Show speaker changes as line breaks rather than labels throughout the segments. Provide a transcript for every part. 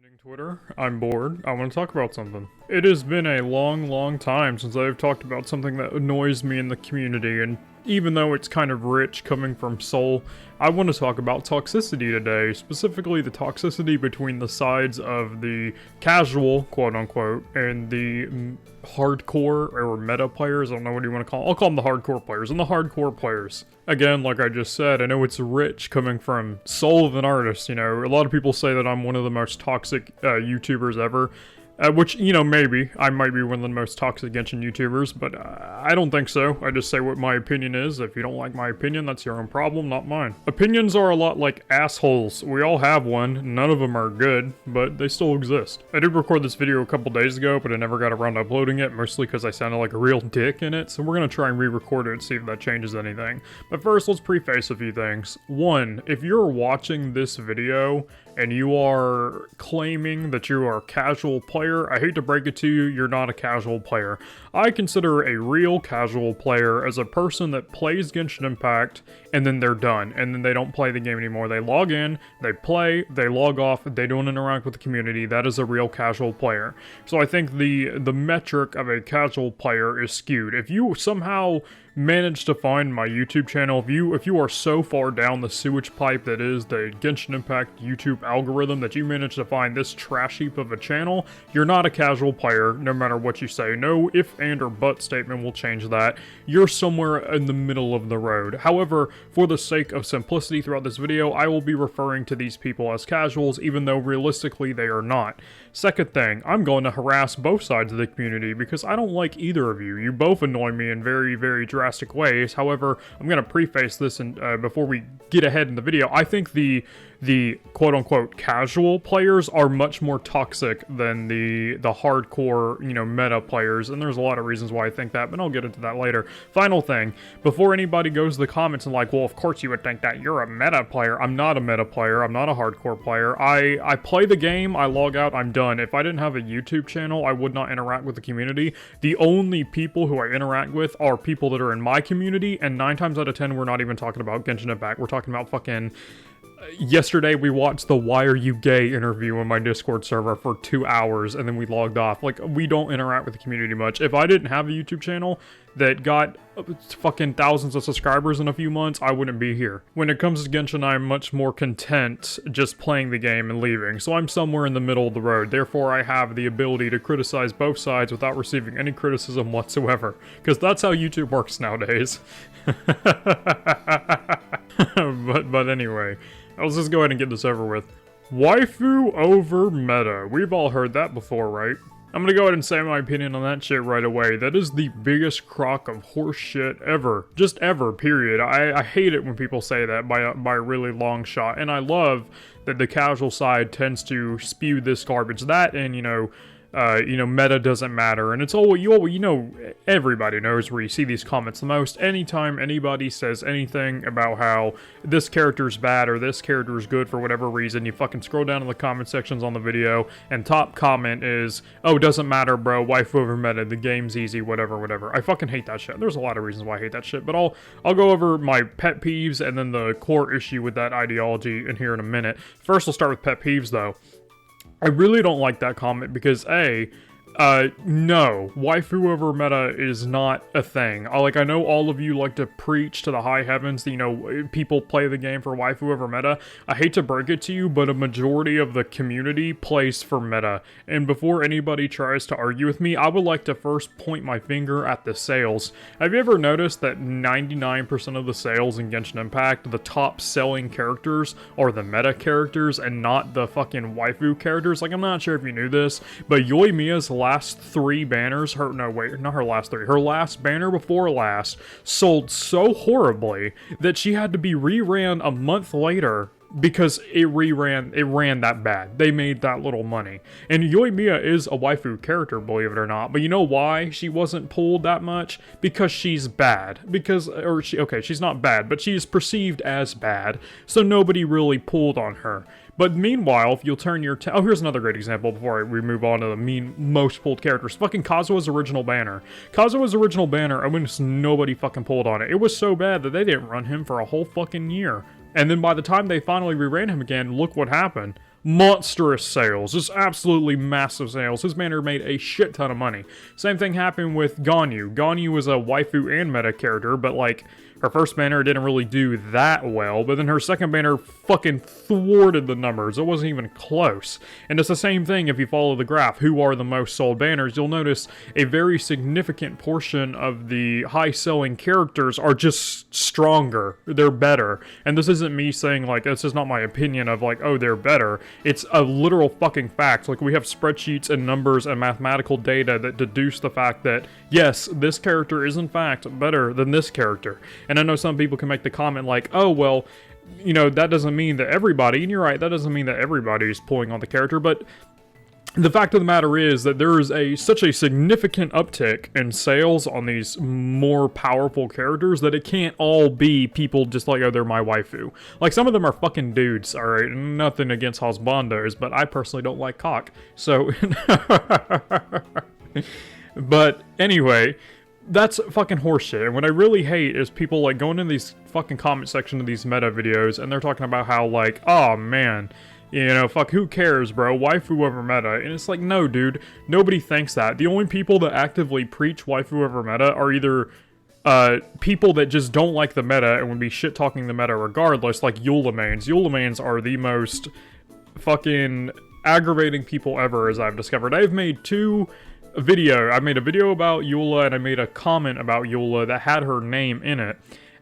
Evening, Twitter. I'm bored. I want to talk about something. It has been a long time since I've talked about something that annoys me in the community, and even though it's kind of rich coming from Soul, I want to talk about toxicity today, specifically the toxicity between the sides of the casual, quote-unquote, and the hardcore or meta players. I don't know what you want to call them. I'll call them the hardcore players and the hardcore players. Again, like I just said, I know it's rich coming from Soul of an Artist. You know, a lot of people say that I'm one of the most toxic YouTubers ever. Which, you know, maybe. I might be one of the most toxic Genshin YouTubers, but I don't think so. I just say what my opinion is. If you don't like my opinion, that's your own problem, not mine. Opinions are a lot like assholes. We all have one. None of them are good, but they still exist. I did record this video a couple days ago, but I never got around to uploading it, mostly because I sounded like a real dick in it, so we're gonna try and re-record it and see if that changes anything. But first, let's preface a few things. One, if you're watching this video and you are claiming that you are a casual player, I hate to break it to you, you're not a casual player. I consider a real casual player as a person that plays Genshin Impact and then they're done, and then they don't play the game anymore. They log in, they play, they log off, they don't interact with the community. That is a real casual player. So I think the metric of a casual player is skewed. If you somehow manage to find my YouTube channel, if you are so far down the sewage pipe that is the Genshin Impact YouTube algorithm that you manage to find this trash heap of a channel, you're not a casual player, no matter what you say. No if, and, or but statement will change that. You're somewhere in the middle of the road. However, for the sake of simplicity throughout this video, I will be referring to these people as casuals, even though realistically they are not. Second thing, I'm going to harass both sides of the community because I don't like either of you. You both annoy me in very drastic ways. However, I'm going to preface this and before we get ahead in the video, I think the quote-unquote casual players are much more toxic than the hardcore, you know, meta players, and there's a lot of reasons why I think that, but I'll get into that later. Final thing, before anybody goes to the comments and like, well, of course you would think that you're a meta player. I'm not a meta player. I'm not a hardcore player. I play the game, I log out, I'm done. If I didn't have a YouTube channel, I would not interact with the community. The only people who I interact with are people that are in my community, and 9 times out of 10, we're not even talking about Genshin Impact. We're talking about fucking... Yesterday, we watched the Why Are You Gay interview on my Discord server for 2 hours, and then we logged off. Like, we don't interact with the community much. If I didn't have a YouTube channel that got fucking thousands of subscribers in a few months, I wouldn't be here. When it comes to Genshin, I'm much more content just playing the game and leaving, so I'm somewhere in the middle of the road. Therefore, I have the ability to criticize both sides without receiving any criticism whatsoever, because that's how YouTube works nowadays. But anyway, let's just go ahead and get this over with. Waifu over meta. We've all heard that before, right? I'm gonna go ahead and say my opinion on that shit right away. That is the biggest crock of horse shit ever. Just ever, period. I hate it when people say that by a really long shot. And I love that the casual side tends to spew this garbage. That and, you know, meta doesn't matter, and it's all you know, everybody knows where you see these comments the most. Anytime anybody says anything about how this character's bad or this character is good for whatever reason, you fucking scroll down in the comment sections on the video, and top comment is, oh, doesn't matter, bro, waifu over meta, the game's easy, whatever. I fucking hate that shit. There's a lot of reasons why I hate that shit, but I'll go over my pet peeves and then the core issue with that ideology in here in a minute. First, I'll start with pet peeves, though. I really don't like that comment because, no, waifu over meta is not a thing. I know all of you like to preach to the high heavens that, you know, people play the game for waifu over meta. I hate to break it to you, but a majority of the community plays for meta. And before anybody tries to argue with me, I would like to first point my finger at the sales. Have you ever noticed that 99% of the sales in Genshin Impact, the top selling characters are the meta characters and not the fucking waifu characters? Like, I'm not sure if you knew this, but Yoimiya's last 3 banners, her last banner before last, sold so horribly that she had to be reran a month later because it ran that bad. They made that little money. And Yoimiya is a waifu character, believe it or not. But you know why she wasn't pulled that much? Because she's bad. She's not bad, but she is perceived as bad. So nobody really pulled on her. But meanwhile, if you'll turn your... oh, here's another great example before we move on to the most pulled characters. Fucking Kazuha's original banner. Kazuha's original banner, almost nobody fucking pulled on it. It was so bad that they didn't run him for a whole fucking year. And then by the time they finally reran him again, look what happened. monstrous sales, just absolutely massive sales. His banner made a shit ton of money. Same thing happened with Ganyu. Ganyu was a waifu and meta character, but like, her first banner didn't really do that well, but then her second banner fucking thwarted the numbers. It wasn't even close. And it's the same thing if you follow the graph. Who are the most sold banners? You'll notice a very significant portion of the high-selling characters are just stronger. They're better. And this isn't me saying, like, this is not my opinion of, like, oh, they're better. It's a literal fucking fact. Like, we have spreadsheets and numbers and mathematical data that deduce the fact that, yes, this character is in fact better than this character. And I know some people can make the comment like, oh, well, you know, that doesn't mean that everybody, and you're right, that doesn't mean that everybody is pulling on the character, but the fact of the matter is that there is such a significant uptick in sales on these more powerful characters that it can't all be people just like, oh, they're my waifu. Like, some of them are fucking dudes, alright? Nothing against husbandos, but I personally don't like cock. So, but anyway, that's fucking horseshit. And what I really hate is people like going in these fucking comment section of these meta videos and they're talking about how like, oh man, you know, fuck, who cares, bro? Waifu over meta. And it's like, no, dude, nobody thinks that. The only people that actively preach waifu over meta are either people that just don't like the meta and would be shit-talking the meta regardless, like Eula mains. Eula mains are the most fucking aggravating people ever, as I've discovered. I've made I made a video about Eula and I made a comment about Eula that had her name in it.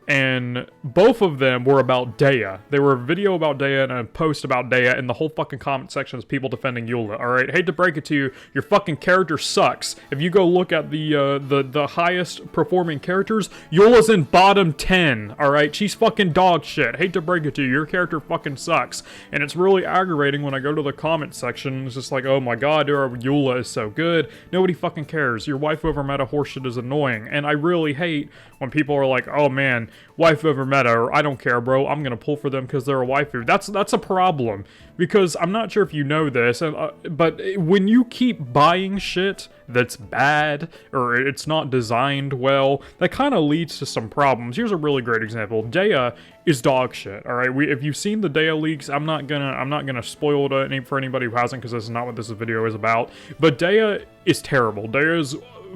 And both of them were about Dea. They were a video about Dea and a post about Dea, and the whole fucking comment section is people defending Eula, alright? Hate to break it to you, your fucking character sucks. If you go look at the highest performing characters, Eula's in bottom 10, alright? She's fucking dog shit. Hate to break it to you, your character fucking sucks. And it's really aggravating when I go to the comment section, it's just like, oh my god, Eula is so good. Nobody fucking cares. Your wife over meta horseshit is annoying. And I really hate when people are like, oh man, wife over meta, or I don't care, bro, I'm gonna pull for them because they're a waifu. That's a problem, because I'm not sure if you know this, but when you keep buying shit that's bad, or it's not designed well, that kind of leads to some problems. Here's a really great example. Dea is dog shit, alright? If you've seen the Dea leaks, I'm not gonna spoil it for anybody who hasn't, because this is not what this video is about, but Dea is terrible. Dea is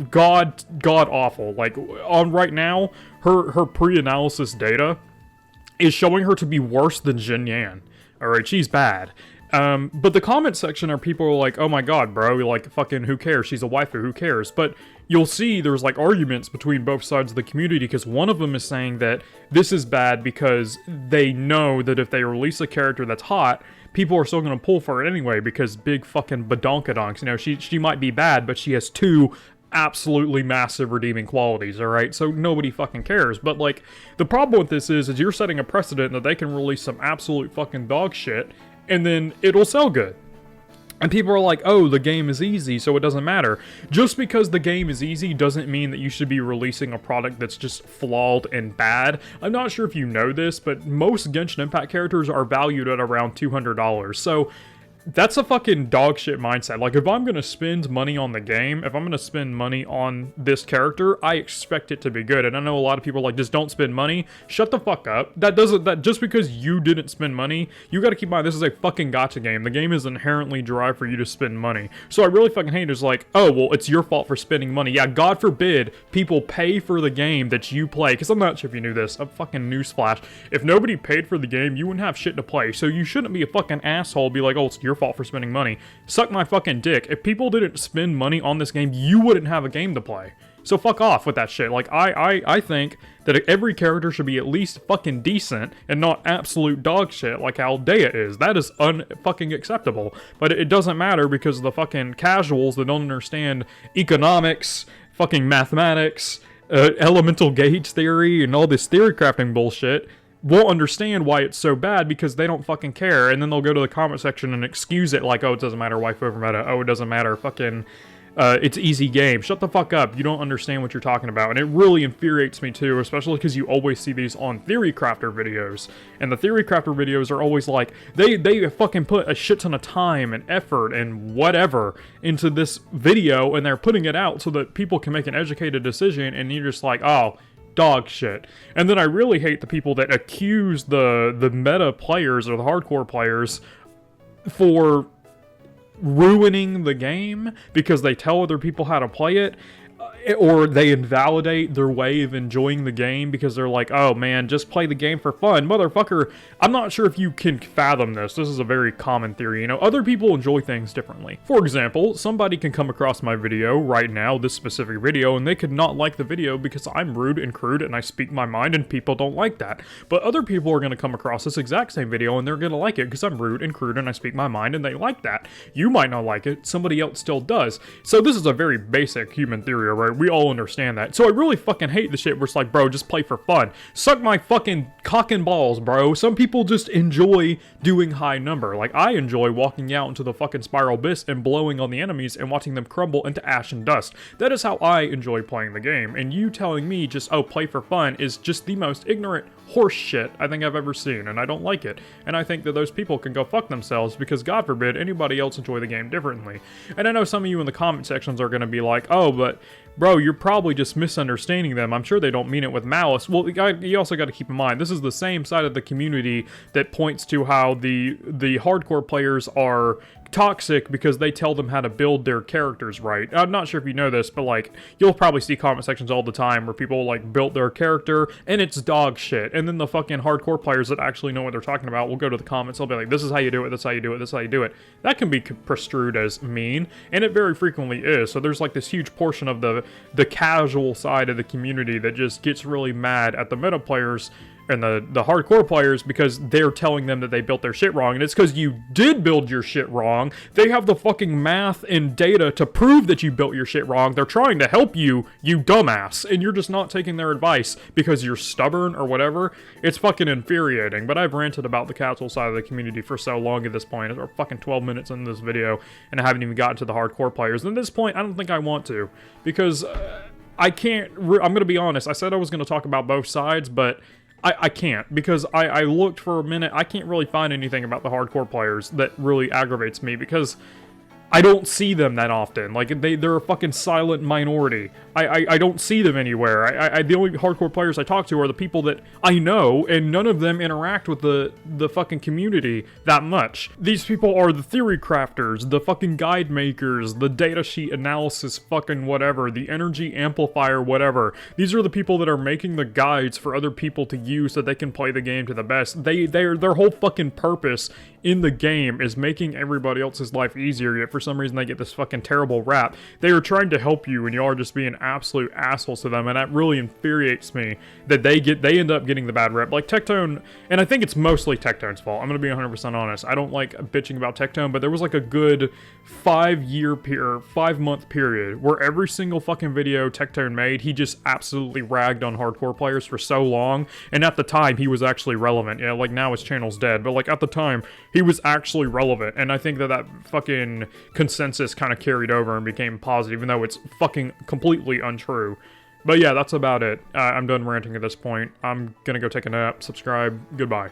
god awful. Like, on right now, her pre-analysis data is showing her to be worse than Jin Yan. Alright, she's bad. But the comment section are people who are like, oh my god, bro, like, fucking, who cares? She's a waifu, who cares? But you'll see there's, like, arguments between both sides of the community, because one of them is saying that this is bad because they know that if they release a character that's hot, people are still gonna pull for it anyway, because big fucking badonkadonks, you know, she might be bad, but she has two absolutely massive redeeming qualities, alright? So nobody fucking cares. But, like, the problem with this is you're setting a precedent that they can release some absolute fucking dog shit, and then it'll sell good. And people are like, oh, the game is easy, so it doesn't matter. Just because the game is easy doesn't mean that you should be releasing a product that's just flawed and bad. I'm not sure if you know this, but most Genshin Impact characters are valued at around $200. So that's a fucking dog shit mindset. Like, if I'm gonna spend money on the game, if I'm gonna spend money on this character, I expect it to be good. And I know a lot of people are like, just don't spend money. Shut the fuck up. That just because you didn't spend money, you gotta keep in mind, this is a fucking gacha game. The game is inherently derived for you to spend money. So I really fucking hate it. It's like, oh, well, it's your fault for spending money. Yeah, God forbid people pay for the game that you play. Because I'm not sure if you knew this. A fucking newsflash. If nobody paid for the game, you wouldn't have shit to play. So you shouldn't be a fucking asshole, be like, oh, it's your fault for spending money. Suck my fucking dick. If people didn't spend money on this game, you wouldn't have a game to play. So fuck off with that shit. Like, I think that every character should be at least fucking decent and not absolute dog shit like how Dea is. That is unfucking acceptable. But it doesn't matter because the fucking casuals that don't understand economics, fucking mathematics, elemental gauge theory, and all this theory crafting bullshit won't understand why it's so bad because they don't fucking care, and then they'll go to the comment section and excuse it like, oh, it doesn't matter, wife over meta, oh, it doesn't matter, fucking, it's easy game. Shut the fuck up, you don't understand what you're talking about, and it really infuriates me too, especially because you always see these on Theory Crafter videos, and the Theory Crafter videos are always like, they fucking put a shit ton of time and effort and whatever into this video, and they're putting it out so that people can make an educated decision, and you're just like, oh, dog shit. And then I really hate the people that accuse the meta players or the hardcore players for ruining the game because they tell other people how to play it, or they invalidate their way of enjoying the game because they're like, oh man, just play the game for fun. Motherfucker, I'm not sure if you can fathom this. This is a very common theory. You know, other people enjoy things differently. For example, somebody can come across my video right now, this specific video, and they could not like the video because I'm rude and crude and I speak my mind and people don't like that. But other people are going to come across this exact same video and they're going to like it because I'm rude and crude and I speak my mind and they like that. You might not like it, somebody else still does. So this is a very basic human theory, right? We all understand that. So I really fucking hate the shit where it's like, bro, just play for fun. Suck my fucking cock and balls, bro. Some people just enjoy doing high number. Like, I enjoy walking out into the fucking spiral abyss and blowing on the enemies and watching them crumble into ash and dust. That is how I enjoy playing the game. And you telling me just, oh, play for fun is just the most ignorant horse shit I think I've ever seen, and I don't like it. And I think that those people can go fuck themselves because, God forbid, anybody else enjoy the game differently. And I know some of you in the comment sections are going to be like, oh, but bro, you're probably just misunderstanding them. I'm sure they don't mean it with malice. Well, you also got to keep in mind, this is the same side of the community that points to how the hardcore players are toxic because they tell them how to build their characters right. I'm not sure if you know this, but like, you'll probably see comment sections all the time where people like built their character and it's dog shit. And then the fucking hardcore players that actually know what they're talking about will go to the comments. They'll be like, this is how you do it, this is how you do it, this is how you do it. That can be construed as mean, and it very frequently is. So there's like this huge portion of the casual side of the community that just gets really mad at the meta players and the hardcore players because they're telling them that they built their shit wrong, and it's because you did build your shit wrong. They have the fucking math and data to prove that you built your shit wrong. They're trying to help you, you dumbass, and you're just not taking their advice because you're stubborn or whatever. It's fucking infuriating, but I've ranted about the casual side of the community for so long at this point. We're fucking 12 minutes into this video, and I haven't even gotten to the hardcore players. And at this point, I don't think I want to, because I can't, I'm gonna be honest, I said I was gonna talk about both sides, but I can't, because I looked for a minute. I can't really find anything about the hardcore players that really aggravates me, because I don't see them that often. Like, they're a fucking silent minority. I don't see them anywhere. The only hardcore players I talk to are the people that I know, and none of them interact with the fucking community that much. These people are the theory crafters, the fucking guide makers, the datasheet analysis fucking whatever, the energy amplifier whatever. These are the people that are making the guides for other people to use so they can play the game to the best. Their whole fucking purpose in the game is making everybody else's life easier, yet for some reason they get this fucking terrible rap. They are trying to help you, and you are just being absolute assholes to them, and that really infuriates me that they end up getting the bad rep. Like Tectone, and I think it's mostly Tectone's fault. I'm gonna be 100% honest. I don't like bitching about Tectone, but there was like a good 5-month period where every single fucking video Tectone made, he just absolutely ragged on hardcore players for so long, and at the time he was actually relevant. Yeah, like now his channel's dead, but like at the time he was actually relevant, and I think that fucking consensus kind of carried over and became positive, even though it's fucking completely untrue. But yeah, that's about it. I'm done ranting at this point. I'm gonna go take a nap, subscribe, goodbye.